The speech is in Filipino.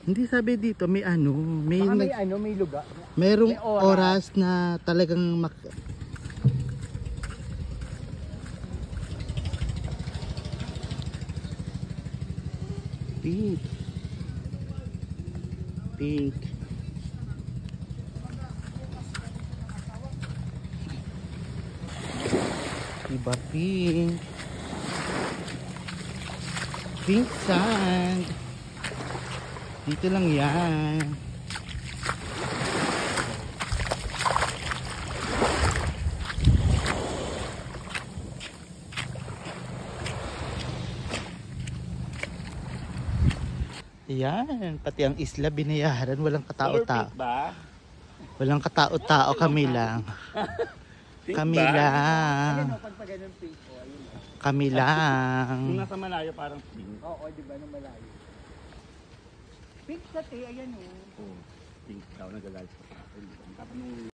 Hindi sabi dito, may ano, Baka may ano, may lugar. merong may oras. oras na talagang pink. Pink. Iba pink. Pink sand. Dito lang yan. Yan, pati ang isla binayaran, walang katao-tao. Ba? Walang katao-tao, kami lang. Kami lang. Pag ganun pink ko, ayun. Kami lang. Yung nasa malayo parang pink. Oo, di ba, nung malayo. Pink sa te, ayan o. Pink daw, nag-live.